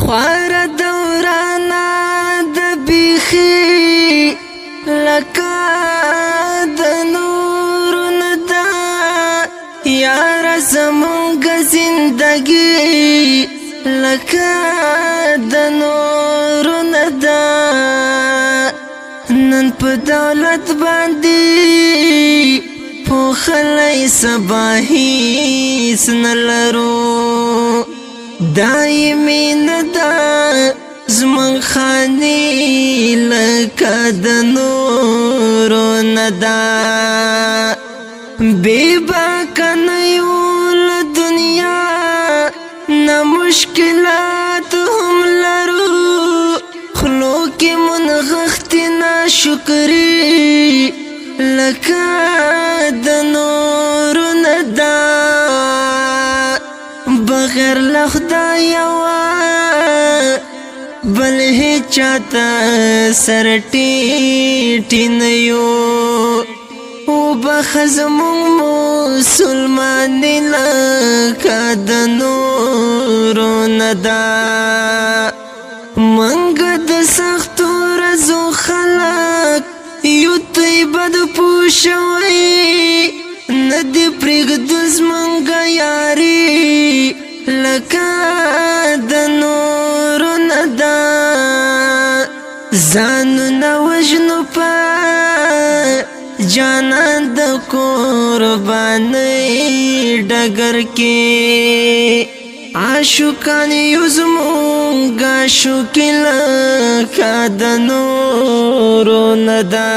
خوار دورانا د بیخي لکه د نور ندا یار زمونږ زندگی لکه د نور ندا نن په دولت باندې پوخلی سبا هیڅ نلرو دایمی ندا زمن خانی لکه د نورو ندا بے باکه نیو له دنیا نه مشکلات هم لرو خلو کې منغښتې ناشکري لکه د نورو ندا بغیر له خدایه بل هیچاته سر ټیټ نه یو وبخه زمونږ مسلمانې لکه د نورو ندا منګ د سختو ورځو خلک یو طیبه د پوشوي نه دې پرېږدو زمونږ یاري لکه د نورو ندا ځانونه وژنو په جانان د قربانۍ ډګر کې عاشقان یو زمونږ عاشقې لکه د نورو ندا